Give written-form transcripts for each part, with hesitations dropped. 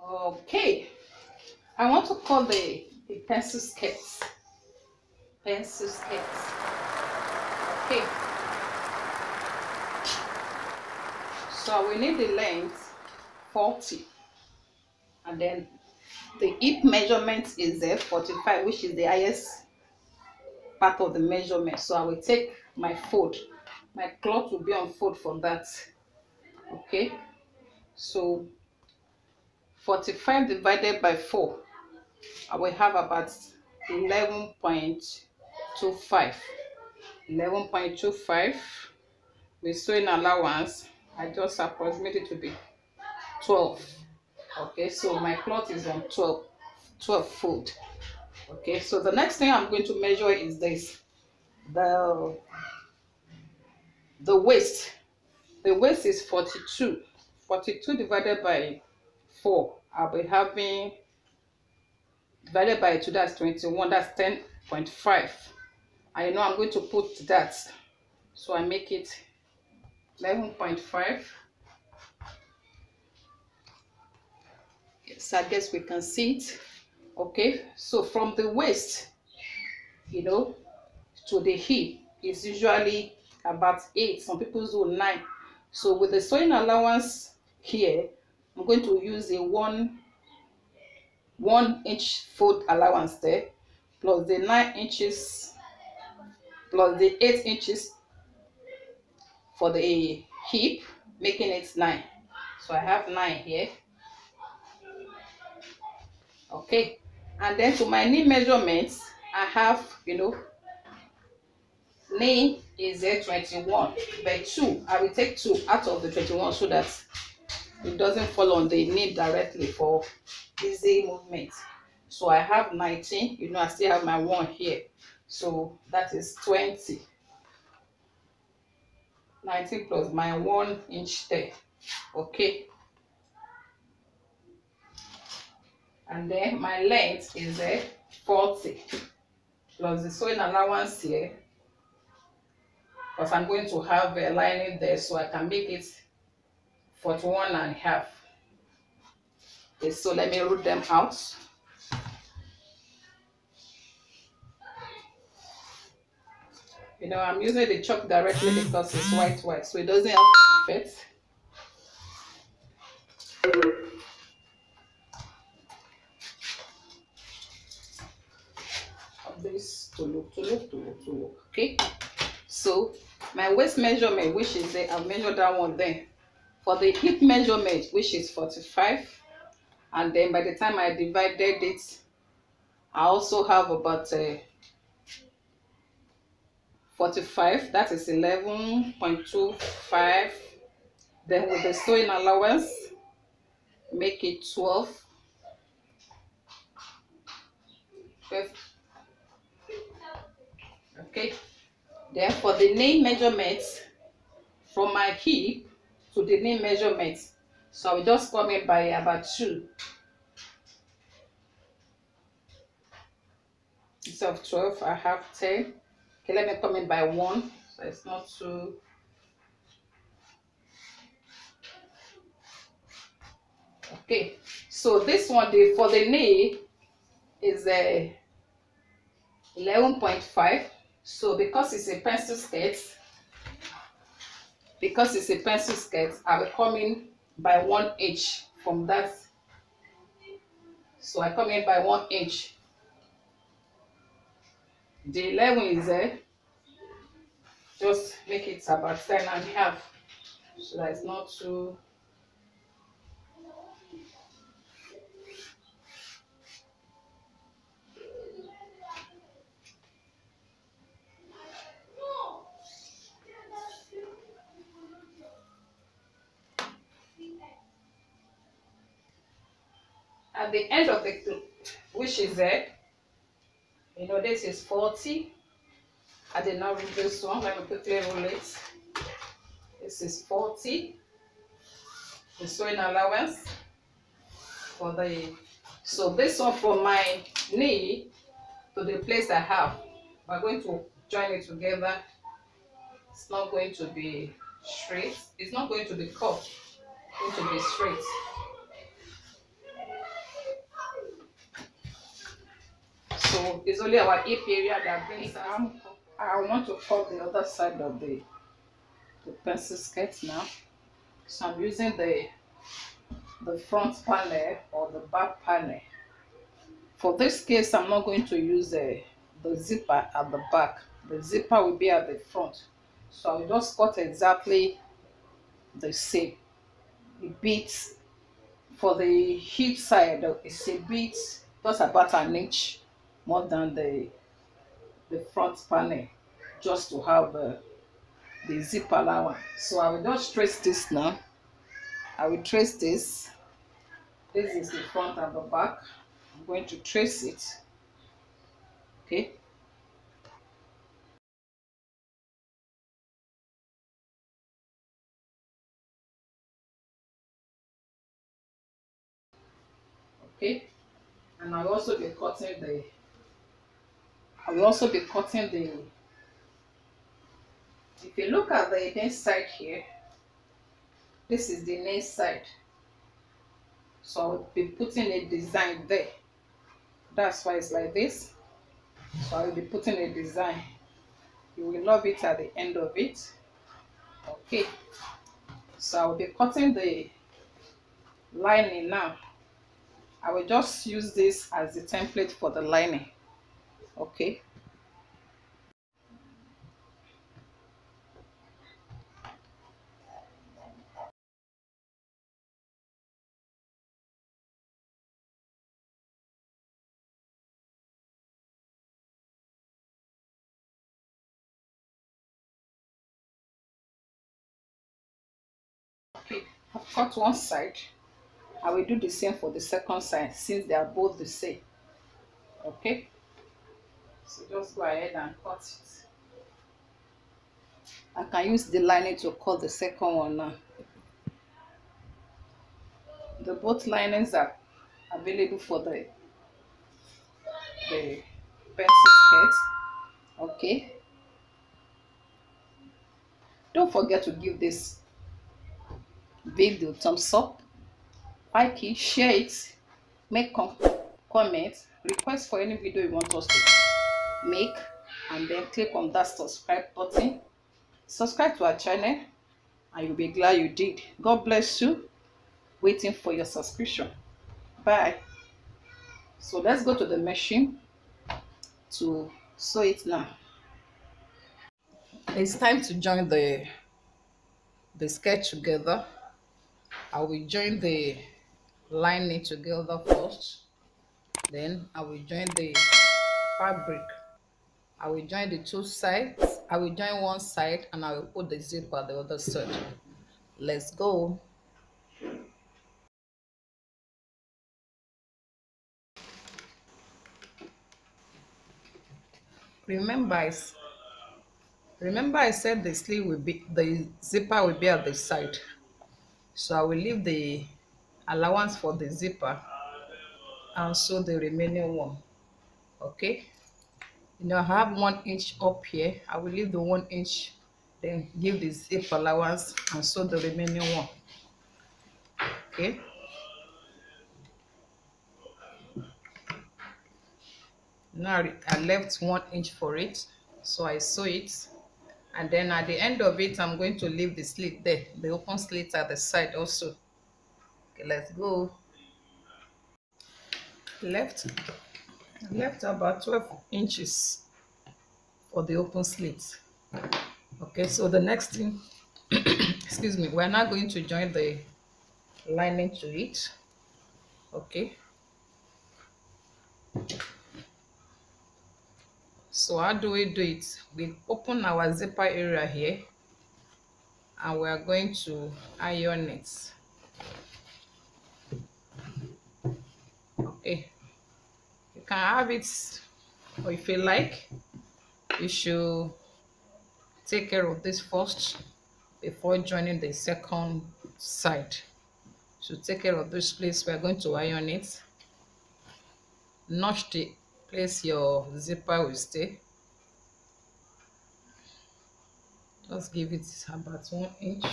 Okay, I want to call the pencil skirts. Pencil skirts. Okay, so we need the length 40, and then the hip measurement is 45, which is the highest part of the measurement. So I will take my fold. My cloth will be on fold for that. Okay, so 45 divided by 4, I will have about 11.25. 11.25 with sewing allowance. I just approximate it to be 12. Okay, so my cloth is on 12 fold. Okay, so the next thing I'm going to measure is this, the waist. The waist is 42. 42 divided by 4, I'll be having, divided by 2, that's 21, that's 10.5. I know I'm going to put that, so I make it 11.5. Yes, I guess we can see it. Okay, so from the waist, to the hip is usually about 8. Some people do 9. So with the sewing allowance here, I'm going to use a 1 inch fold allowance there, plus the 9 inches, plus the 8 inches for the hip, making it 9. So I have 9 here. Okay, and then to my knee measurements, I have, knee is 21 by 2. I will take 2 out of the 21 so that it doesn't fall on the knee directly for easy movement. So I have 19. I still have my 1 here, so that is 20. 19 plus my 1 inch there. Okay, and then my length is 40 plus the sewing allowance here, because I'm going to have a lining there, so I can make it 41.5. Okay, so let me root them out. I'm using the chalk directly because it's white, so it doesn't have to fit. This to look. Okay, so my waist measurement, which is there, I've measured that one there. For the hip measurement, which is 45, and then by the time I divided it, I also have about 45, that is 11.25. Then with the sewing allowance, make it 12. Okay, then for the knee measurements, from my hip to the knee measurements, so I will just come in by about 2. Instead of 12, I have 10. Okay, let me come in by 1, so it's not too. Okay, so this one, for the knee is 11.5. So because it's a pencil skirt, I will come in by 1 inch from that. So I come in by 1 inch. The 11 is just make it about 10.5, so that it's not too. At the end of the clip, which is this is 40. I did not roll this one. Let me quickly roll it. This is 40. The sewing allowance for the. So this one from my knee to the place I have, we're going to join it together. It's not going to be straight. It's not going to be curved. It's going to be straight. So it's only our hip area that brings out. I want to cut the other side of the pencil skirt now. So I'm using the front panel or the back panel. For this case, I'm not going to use the zipper at the back. The zipper will be at the front. So I'll just cut exactly the same. A bit for the hip side, it's a bit just about an inch more than the front panel, just to have the zip allowance. So I will just trace this now. I will trace this. This is the front and the back. I'm going to trace it. Okay. Okay. And I'll also be cutting the. I will also be cutting the. If you look at the next side here, this is the next side. So I'll be putting a design there. That's why it's like this. So I will be putting a design. You will love it at the end of it. Okay. So I will be cutting the lining now. I will just use this as the template for the lining. Okay. Okay. I've cut one side. I will do the same for the second side since they are both the same. Okay. So just go ahead and cut it. I can use the lining to cut the second one now. The both linings are available for the pencil skirt. Okay. Don't forget to give this video thumbs up, like it, share it, make comment, request for any video you want us to make, and then click on that subscribe button. Subscribe to our channel and you'll be glad you did. God bless you. Waiting for your subscription. Bye. So let's go to the machine to sew it now. It's time to join the skirt together. I will join the lining together first, then I will join the fabric. I will join the two sides. I will join one side and I will put the zip at the other side. Let's go. Remember I said the sleeve will be, the zipper will be at the side. So I will leave the allowance for the zipper and sew the remaining one. Okay. You know, I have 1 inch up here. I will leave the 1 inch, then give the zip allowance and sew the remaining one. Okay. Now I left 1 inch for it, so I sew it, and then at the end of it I'm going to leave the slit there, the open slit at the side also. Okay, let's go. Left about 12 inches for the open slit. Okay, so the next thing excuse me, we're now going to join the lining to it. Okay, so how do we do it? We open our zipper area here and we are going to iron it. Okay, you can have it, or if you like, you should take care of this first before joining the second side. So take care of this place. We are going to iron it. Notch the place your zipper will stay. Just give it about 1 inch.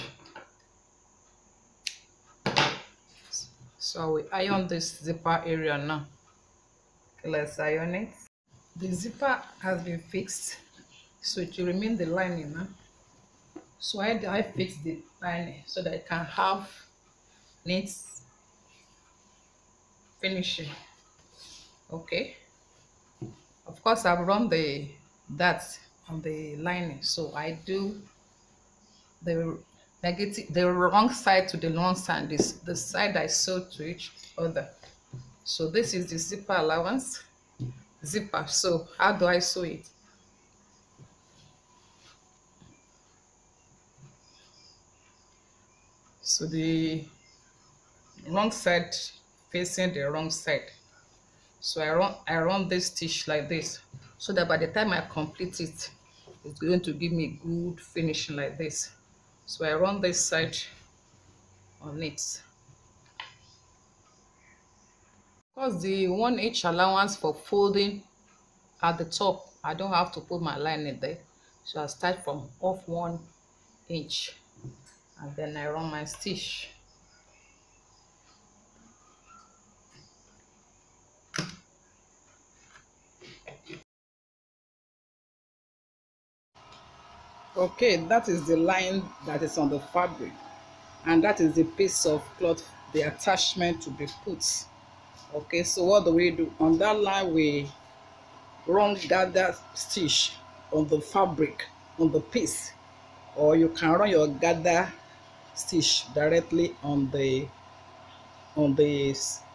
So I will iron this zipper area now. Okay, let's iron it. The zipper has been fixed, so it will remain the lining now. So I fix the lining so that I can have neat finishing. Okay, of course I've run the that on the lining, so I do the the wrong side to the long side, this the side I sew to each other. So this is the zipper allowance zipper. So how do I sew it? So the wrong side facing the wrong side. So I run this stitch like this, so that by the time I complete it, it's going to give me good finishing like this. So I run this side on it. Because the 1 inch allowance for folding at the top, I don't have to put my line in there. So I start from off 1 inch and then I run my stitch. Okay, that is the line that is on the fabric, and that is the piece of cloth, the attachment to be put. Okay, so what do we do? On that line, we run gather stitch on the fabric, on the piece, or you can run your gather stitch directly on the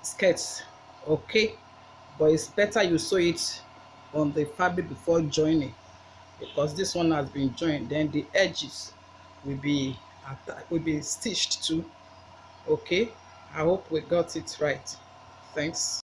skirts. Okay, but it's better you sew it on the fabric before joining, because this one has been joined, then the edges will be stitched too. Okay, I hope we got it right. Thanks.